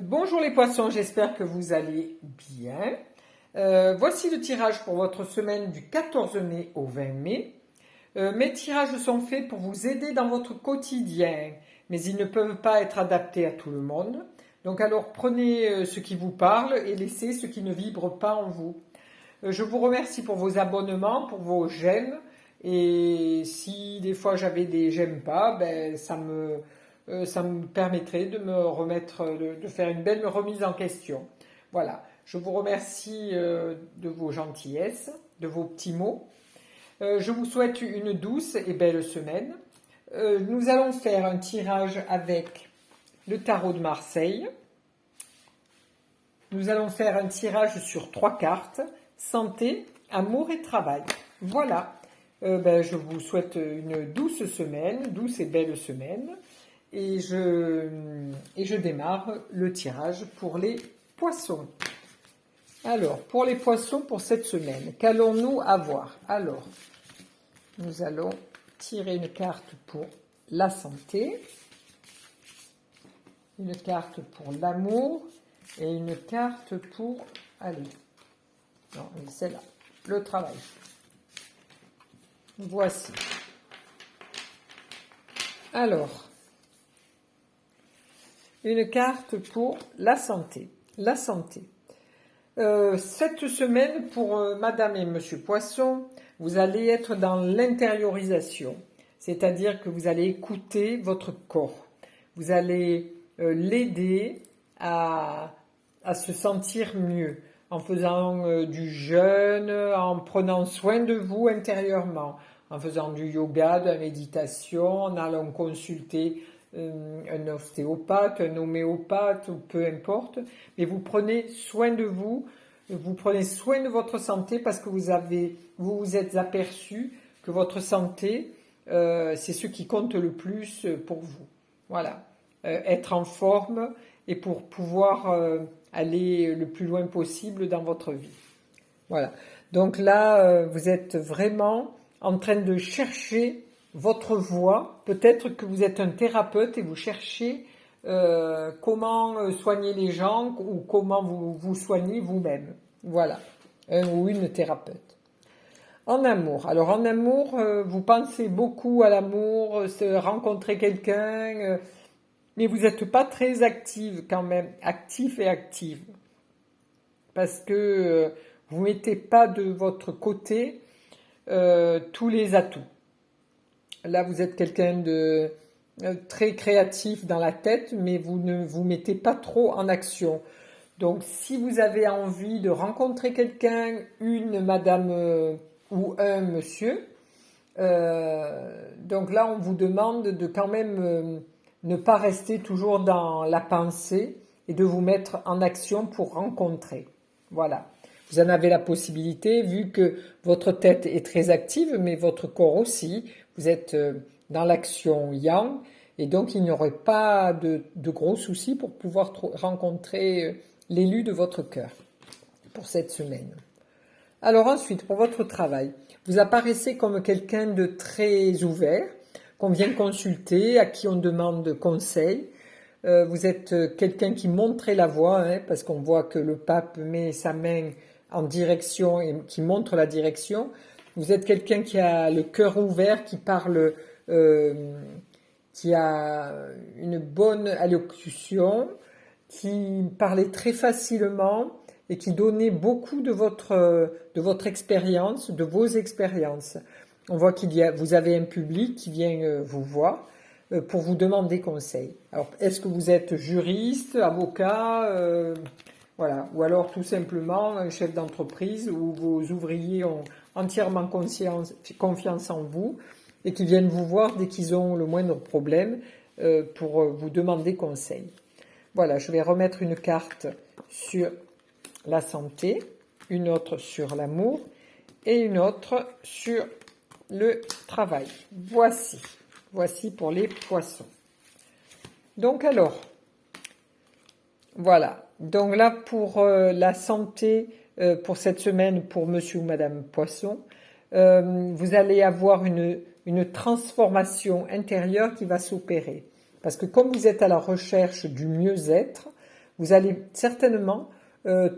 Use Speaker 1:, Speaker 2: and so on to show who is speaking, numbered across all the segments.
Speaker 1: Bonjour les poissons, j'espère que vous allez bien. Voici le tirage pour votre semaine du 14 mai au 20 mai. Mes tirages sont faits pour vous aider dans votre quotidien, mais ils ne peuvent pas être adaptés à tout le monde. Donc alors prenez ce qui vous parle et laissez ce qui ne vibre pas en vous. Je vous remercie pour vos abonnements, pour vos j'aime. Et si des fois j'avais des j'aime pas, ça me permettrait de me remettre, de faire une belle remise en question. Voilà. Je vous remercie de vos gentillesses, de vos petits mots. Je vous souhaite une douce et belle semaine. Nous allons faire un tirage avec le tarot de Marseille. Nous allons faire un tirage sur 3 cartes. Santé, amour et travail. Voilà. Je vous souhaite une douce semaine, douce et belle semaine. Et je démarre le tirage pour les poissons. Alors, pour les poissons pour cette semaine, qu'allons-nous avoir? Alors, nous allons tirer une carte pour la santé, une carte pour l'amour et une carte pour... Allez, non, celle-là, le travail. Voici. Alors, une carte pour la santé. La santé. Cette semaine, pour Madame et Monsieur Poisson, vous allez être dans l'intériorisation. C'est-à-dire que vous allez écouter votre corps. Vous allez l'aider à se sentir mieux en faisant du jeûne, en prenant soin de vous intérieurement, en faisant du yoga, de la méditation, en allant consulter un ostéopathe, un homéopathe, ou peu importe, mais vous prenez soin de vous, vous prenez soin de votre santé parce que vous vous êtes aperçu que votre santé, c'est ce qui compte le plus pour vous. Voilà, être en forme et pour pouvoir aller le plus loin possible dans votre vie. Voilà, donc là, vous êtes vraiment en train de chercher votre voie. Peut-être que vous êtes un thérapeute et vous cherchez comment soigner les gens ou comment vous soignez vous-même. Voilà, un ou une thérapeute. En amour. Alors en amour, vous pensez beaucoup à l'amour, rencontrer quelqu'un, mais vous n'êtes pas très active quand même, actif et active. Parce que vous ne mettez pas de votre côté tous les atouts. Là, vous êtes quelqu'un de très créatif dans la tête, mais vous ne vous mettez pas trop en action. Donc, si vous avez envie de rencontrer quelqu'un, une madame ou un monsieur, donc là, on vous demande de quand même ne pas rester toujours dans la pensée et de vous mettre en action pour rencontrer. Voilà. Vous en avez la possibilité, vu que votre tête est très active, mais votre corps aussi. Vous êtes dans l'action yang, et donc il n'y aurait pas de gros soucis pour pouvoir rencontrer l'élu de votre cœur pour cette semaine. Alors ensuite, pour votre travail, vous apparaissez comme quelqu'un de très ouvert, qu'on vient consulter, à qui on demande conseil. Vous êtes quelqu'un qui montrait la voie, parce qu'on voit que le pape met sa main en direction et qui montre la direction. Vous êtes quelqu'un qui a le cœur ouvert, qui parle, qui a une bonne allocution, qui parlait très facilement et qui donnait beaucoup de votre expérience, de vos expériences. On voit vous avez un public qui vient vous voir pour vous demander conseil. Alors, est-ce que vous êtes juriste, avocat, voilà, ou alors tout simplement un chef d'entreprise où vos ouvriers ont entièrement confiance en vous et qui viennent vous voir dès qu'ils ont le moindre problème pour vous demander conseil. Voilà, je vais remettre une carte sur la santé, une autre sur l'amour et une autre sur le travail. Voici pour les poissons. Donc alors, voilà. Donc là, pour la santé, pour cette semaine, pour monsieur ou madame Poisson, vous allez avoir une transformation intérieure qui va s'opérer. Parce que comme vous êtes à la recherche du mieux-être, vous allez certainement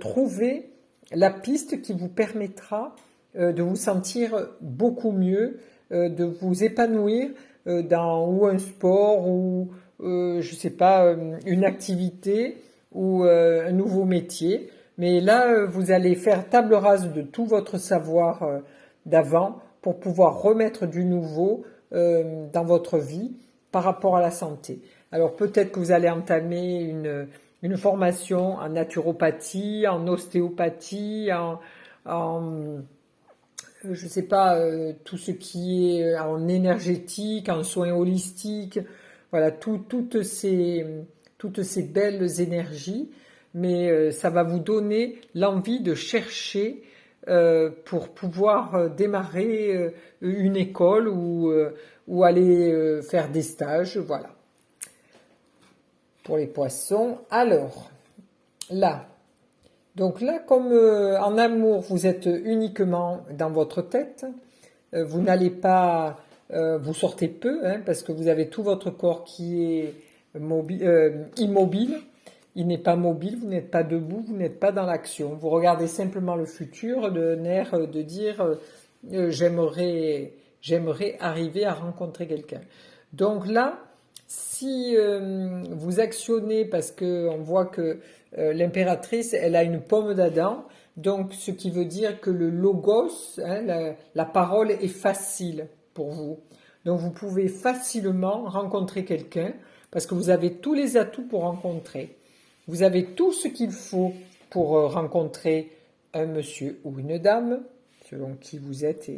Speaker 1: trouver la piste qui vous permettra de vous sentir beaucoup mieux, de vous épanouir dans ou un sport ou je sais pas une activité ou un nouveau métier. Mais là, vous allez faire table rase de tout votre savoir d'avant pour pouvoir remettre du nouveau dans votre vie par rapport à la santé. Alors peut-être que vous allez entamer une formation en naturopathie, en ostéopathie, en je sais pas, tout ce qui est en énergétique, en soins holistiques, voilà, toutes ces belles énergies, mais ça va vous donner l'envie de chercher pour pouvoir démarrer une école ou aller faire des stages, voilà. Pour les poissons, alors, là, donc là, comme en amour, vous êtes uniquement dans votre tête, vous n'allez pas, vous sortez peu, hein, parce que vous avez tout votre corps qui est immobile. Il n'est pas mobile, vous n'êtes pas debout, vous n'êtes pas dans l'action. Vous regardez simplement le futur d'un air de dire j'aimerais arriver à rencontrer quelqu'un. Donc là, si vous actionnez, parce qu'on voit que l'impératrice, elle a une pomme d'Adam, donc ce qui veut dire que le logos, hein, la parole est facile pour vous. Donc vous pouvez facilement rencontrer quelqu'un, parce que vous avez tous les atouts pour rencontrer. Vous avez tout ce qu'il faut pour rencontrer un monsieur ou une dame, selon qui vous êtes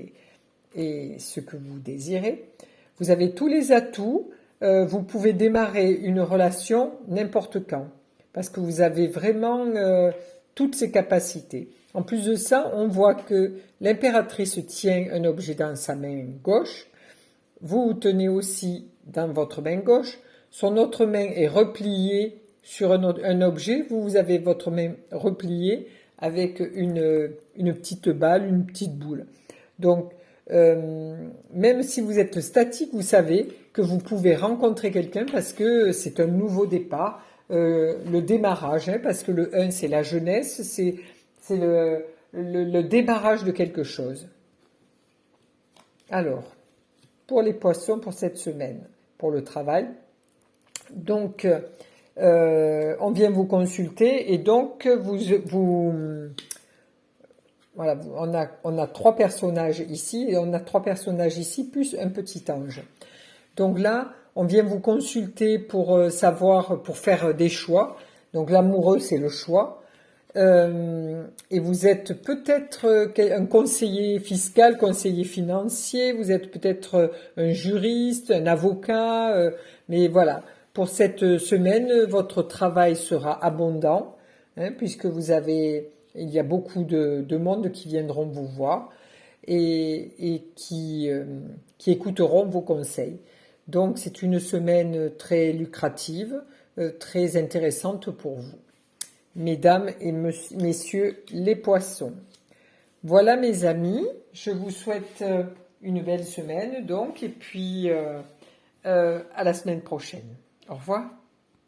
Speaker 1: et ce que vous désirez. Vous avez tous les atouts. Vous pouvez démarrer une relation n'importe quand, parce que vous avez vraiment toutes ces capacités. En plus de ça, on voit que l'impératrice tient un objet dans sa main gauche, vous tenez aussi dans votre main gauche, son autre main est repliée sur un objet, vous avez votre main repliée avec une petite balle, une petite boule. Donc, même si vous êtes statique, vous savez que vous pouvez rencontrer quelqu'un parce que c'est un nouveau départ, le démarrage, hein, parce que le 1 c'est la jeunesse, c'est le démarrage de quelque chose. Alors, pour les poissons pour cette semaine, pour le travail, donc on vient vous consulter et donc voilà, on a 3 personnages ici, et on a 3 personnages ici, plus un petit ange. Donc là, on vient vous consulter pour savoir, pour faire des choix. Donc l'amoureux, c'est le choix. Et vous êtes peut-être un conseiller fiscal, conseiller financier, vous êtes peut-être un juriste, un avocat, mais voilà. Pour cette semaine, votre travail sera abondant, hein, puisque il y a beaucoup de monde qui viendront vous voir et qui écouteront vos conseils. Donc c'est une semaine très lucrative, très intéressante pour vous. Mesdames et messieurs les poissons. Voilà mes amis, je vous souhaite une belle semaine donc et puis à la semaine prochaine. Au revoir.